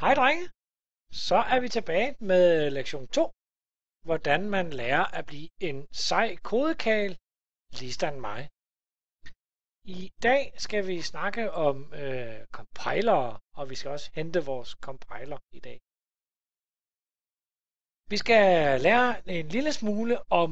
Hej drenge, så er vi tilbage med lektion 2, hvordan man lærer at blive en sej kodekagel, ligesom mig. I dag skal vi snakke om compiler, og vi skal også hente vores compiler i dag. Vi skal lære en lille smule om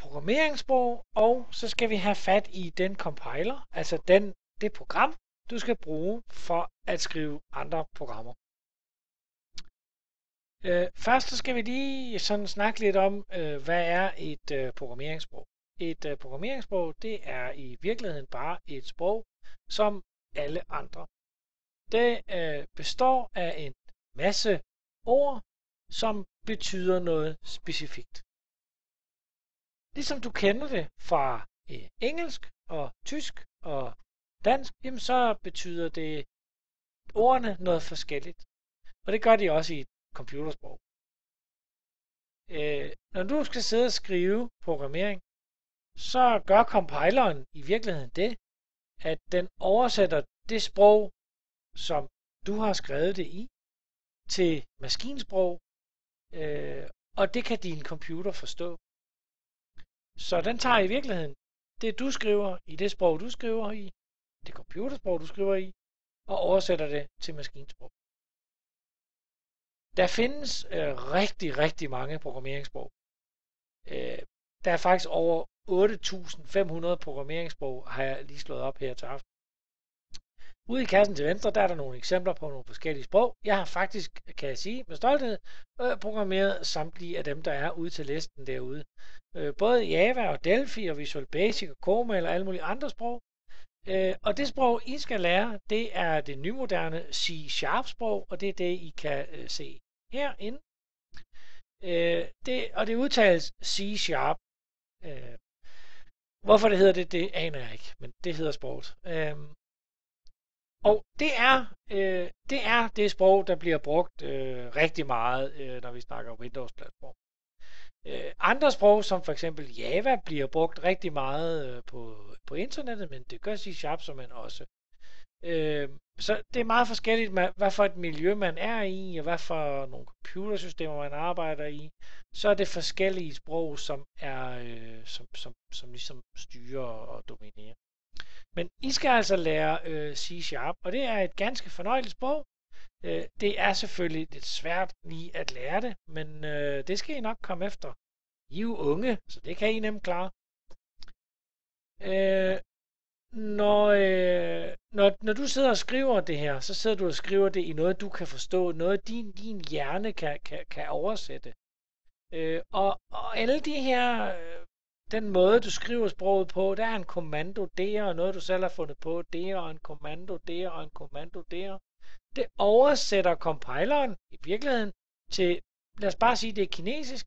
programmeringssprog, og så skal vi have fat i den compiler, altså det program, du skal bruge for at skrive andre programmer. Først så skal vi lige sådan snakke lidt om, hvad er et programmeringssprog. Et programmeringssprog, det er i virkeligheden bare et sprog som alle andre. Det består af en masse ord, som betyder noget specifikt. Ligesom du kender det fra engelsk og tysk og dansk, jamen så betyder det ordene noget forskelligt. Og det gør de også i et computersprog. Når du skal sidde og skrive programmering, så gør compileren i virkeligheden det, at den oversætter det sprog, som du har skrevet det i, til maskinsprog, og det kan din computer forstå. Så den tager i virkeligheden det, du skriver i det sprog, du skriver i, det computersprog, du skriver i, og oversætter det til maskinsprog. Der findes rigtig mange programmeringssprog. Der er faktisk over 8.500 programmeringssprog, har jeg lige slået op her til aften. Ude i kassen til venstre, der er der nogle eksempler på nogle forskellige sprog. Jeg har faktisk, kan jeg sige med stolthed, programmeret samtlige af dem, der er ude til listen derude. Både Java og Delphi og Visual Basic og COML og alle mulige andre sprog. Og det sprog, I skal lære, det er det nymoderne C-sharp-sprog, og det er det, I kan se herinde. Det udtales C-sharp. Hvorfor det hedder det aner jeg ikke, men det hedder sproget. Og det er det sprog, der bliver brugt rigtig meget, når vi snakker Windows-platform. Andre sprog, som for eksempel Java, bliver brugt rigtig meget på internettet, men det gør C-sharp såmænd også. Så det er meget forskelligt, hvad for et miljø man er i, og hvad for nogle computersystemer man arbejder i. Så er det forskellige sprog, som som ligesom styrer og dominerer. Men I skal altså lære C-sharp, og det er et ganske fornøjeligt sprog. Det er selvfølgelig lidt svært lige at lære det, men det skal I nok komme efter. I er jo unge, så det kan I nemt klare. Når du sidder og skriver det her, så sidder du og skriver det i noget, du kan forstå, noget din hjerne kan oversætte. Og alle de her, den måde du skriver sproget på, der er en kommando der, og noget du selv har fundet på der, og en kommando der, og en kommando der. Det oversætter compileren i virkeligheden til, lad os bare sige, det er kinesisk,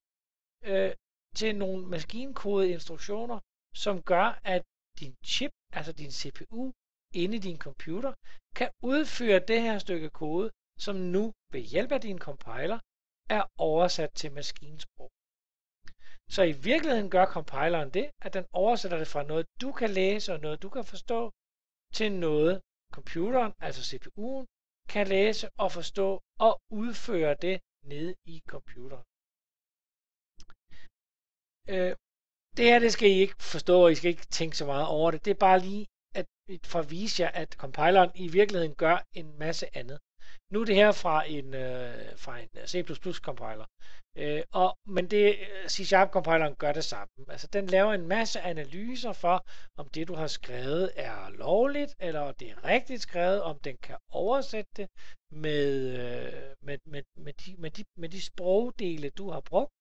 til nogle maskinkodede instruktioner, som gør, at din chip, altså din CPU, inde i din computer, kan udføre det her stykke kode, som nu ved hjælp af din compiler er oversat til maskinsprog. Så i virkeligheden gør compileren det, at den oversætter det fra noget, du kan læse og noget, du kan forstå, til noget, computeren, altså CPU'en, kan læse og forstå og udføre det nede i computeren. Det her, det skal I ikke forstå, og I skal ikke tænke så meget over det. Det er bare lige for at vise jer, at compileren i virkeligheden gør en masse andet. Nu er det her fra en C++ compiler. Men C# compileren gør det samme. Altså den laver en masse analyser for, om det du har skrevet er lovligt, eller om det er rigtigt skrevet, om den kan oversætte det med de sprogdele, du har brugt,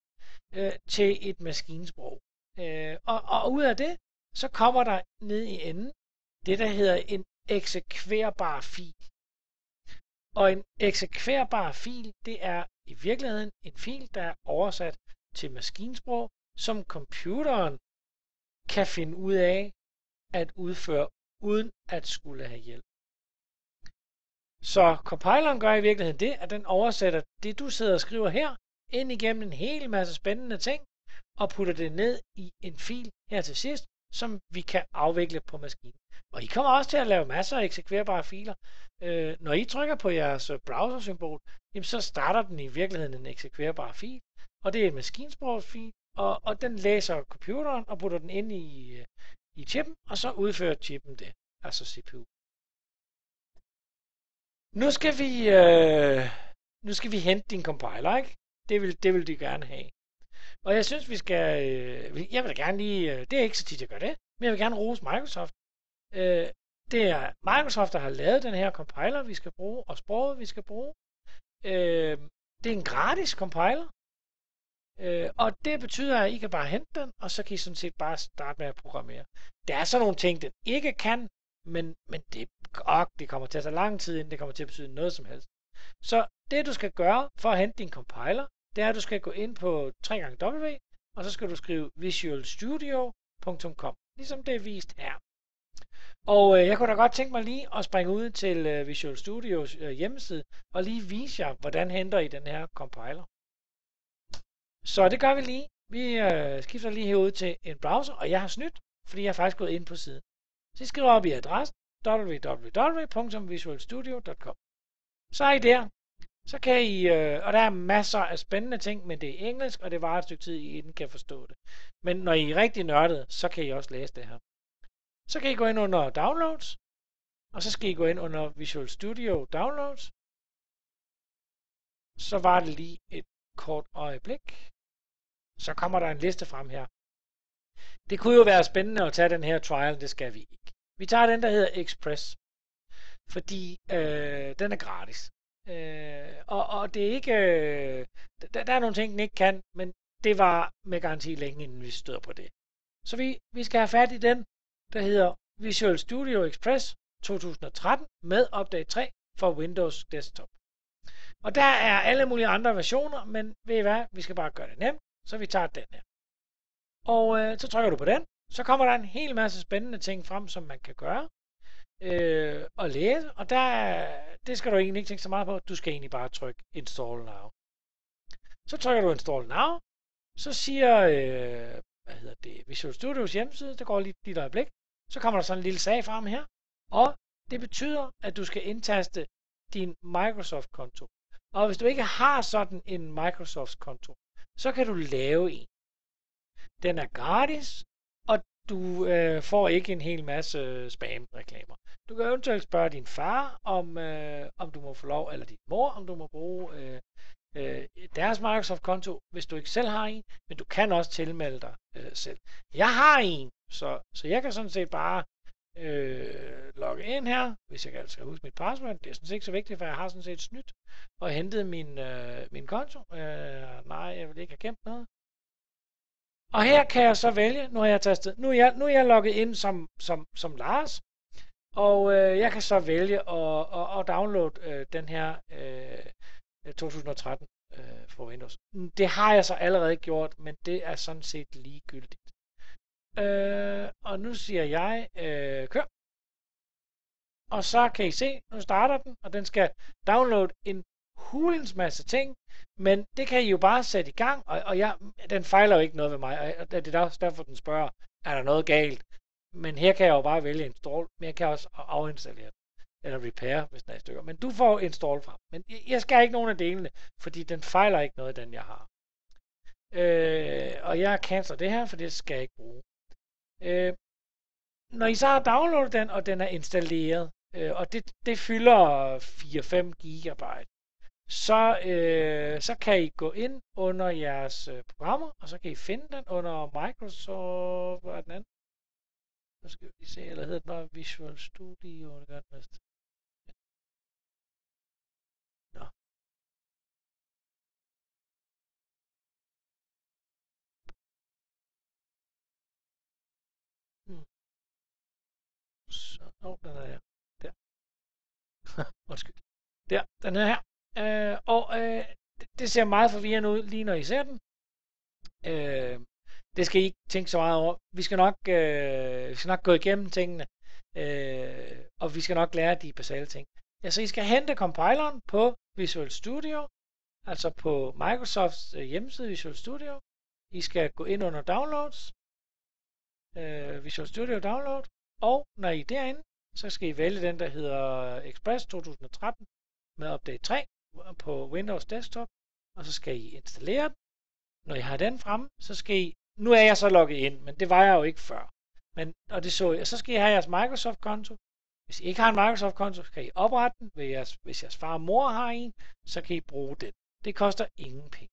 til et maskinsprog. Og ud af det, så kommer der ned i enden det, der hedder en eksekverbar fil. Og en eksekverbar fil, det er i virkeligheden en fil, der er oversat til maskinsprog, som computeren kan finde ud af at udføre, uden at skulle have hjælp. Så compileren gør i virkeligheden det, at den oversætter det, du sidder og skriver her, ind igennem en hel masse spændende ting, og putter det ned i en fil her til sidst, som vi kan afvikle på maskinen. Og I kommer også til at lave masser af eksekverbare filer. Når I trykker på jeres browser-symbol, jamen så starter den i virkeligheden en eksekverbar fil, og det er en maskinsprogsfil, og den læser computeren og putter den ind i chippen, og så udfører chippen det, altså CPU. Nu skal vi hente din compiler, ikke? Det vil de gerne have. Og jeg synes, vi skal... jeg vil gerne lige... det er ikke så tit, jeg gør det, men jeg vil gerne rose Microsoft. Det er Microsoft, der har lavet den her compiler, vi skal bruge, og sproget, vi skal bruge. Det er en gratis compiler. Og det betyder, at I kan bare hente den, og så kan I sådan set bare starte med at programmere. Der er så nogle ting, den ikke kan, men det kommer til at tage lang tid, inden det kommer til at betyde noget som helst. Så det, du skal gøre for at hente din compiler, det er, at du skal gå ind på 3x, og så skal du skrive visualstudio.com, ligesom det er vist her. Og jeg kunne da godt tænke mig lige at springe ud til Visual Studios hjemmeside, og lige vise jer, hvordan henter I den her compiler. Så det gør vi lige. Vi skifter lige herud til en browser, og jeg har snydt, fordi jeg har faktisk gået ind på siden. Så I skriver op i adressen www.visualstudio.com. Så er I der. Så kan I, og der er masser af spændende ting, men det er engelsk, og det varer et stykke tid, I kan forstå det. Men når I er rigtig nørdede, så kan I også læse det her. Så kan I gå ind under Downloads, og så skal I gå ind under Visual Studio Downloads. Så var det lige et kort øjeblik. Så kommer der en liste frem her. Det kunne jo være spændende at tage den her trial, det skal vi ikke. Vi tager den, der hedder Express, fordi den er gratis. Og det er ikke... der er nogle ting, den ikke kan, men det var med garanti længe, inden vi støder på det. Så vi skal have fat i den, der hedder Visual Studio Express 2013 med Update 3 for Windows Desktop. Og der er alle mulige andre versioner, men ved I hvad? Vi skal bare gøre det nemt, så vi tager den her. Og så trykker du på den, så kommer der en hel masse spændende ting frem, som man kan gøre og læse. Og det skal du egentlig ikke tænke så meget på. Du skal egentlig bare trykke Install Now. Så trykker du Install Now, så siger Visual Studios hjemmeside, der går lige et øjeblik, så kommer der sådan en lille sag frem her, og det betyder, at du skal indtaste din Microsoft-konto. Og hvis du ikke har sådan en Microsoft-konto, så kan du lave en. Den er gratis, og du får ikke en hel masse spam-reklamer. Du kan eventuelt spørge din far, om du må få lov, eller din mor, om du må bruge deres Microsoft-konto, hvis du ikke selv har en, men du kan også tilmelde dig selv. Jeg har en, så jeg kan sådan set bare logge ind her, hvis jeg skal huske mit password. Det er sådan set ikke så vigtigt, for jeg har sådan set snydt og hentet min konto. Nej, jeg vil ikke have gemt noget. Og her kan jeg så vælge, nu har jeg tastet, nu er jeg logget ind som Lars, og jeg kan så vælge at downloade den her 2013 for Windows. Det har jeg så allerede gjort, men det er sådan set ligegyldigt. Og nu siger jeg kør. Og så kan I se, nu starter den, og den skal downloade en hulens masse ting, men det kan I jo bare sætte i gang, og den fejler jo ikke noget ved mig, og det er også derfor, den spørger, er der noget galt? Men her kan jeg jo bare vælge install, men jeg kan også afinstallere den, eller repair, hvis den er i stykker. Men du får install frem. Men jeg skal ikke nogen af delene, fordi den fejler ikke noget, den jeg har. Og jeg canceler det her, for det skal jeg ikke bruge. Når I så har downloadet den, og den er installeret, og det fylder 4-5 gigabyte, så kan I gå ind under jeres programmer, og så kan I finde den under Microsoft, hvad er den anden? Nu skal vi lige se, eller hedder den bare Visual Studio, det gør den næste. Nå. Så, den er her. Der. Undskyld. Der, den er her. Det ser meget forvirrende ud, lige når I ser den. Det skal I ikke tænke så meget over. Vi skal nok gå igennem tingene, og vi skal nok lære de basale ting. Ja, så I skal hente compileren på Visual Studio, altså på Microsofts hjemmeside Visual Studio. I skal gå ind under Downloads, Visual Studio Download, og når I er derinde, så skal I vælge den, der hedder Express 2013 med Update 3 på Windows Desktop, og så skal I installere den. Når I har den fremme, så skal I, nu er jeg så logget ind, men det var jeg jo ikke før, og det så jeg, så skal I have jeres Microsoft-konto. Hvis I ikke har en Microsoft-konto, så kan I oprette den. Hvis jeres far og mor har en, så kan I bruge den. Det koster ingen penge.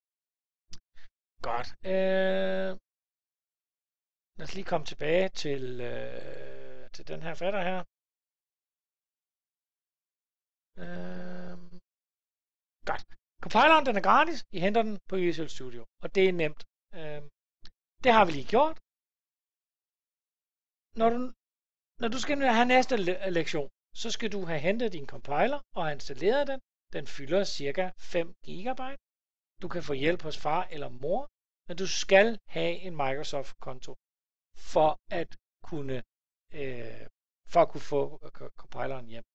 Godt. Lad os lige komme tilbage til den her fatter her. Godt. Compileren, den er gratis. I henter den på Visual Studio, og det er nemt. Det har vi lige gjort. Når du skal have næste lektion, så skal du have hentet din compiler og installeret den. Den fylder cirka 5 GB. Du kan få hjælp hos far eller mor, men du skal have en Microsoft-konto for at kunne få compileren hjem.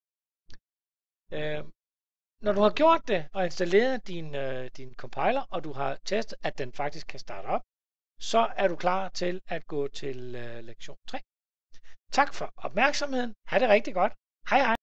Når du har gjort det og installeret din compiler, og du har testet, at den faktisk kan starte op, så er du klar til at gå til lektion 3. Tak for opmærksomheden. Ha' det rigtig godt. Hej hej.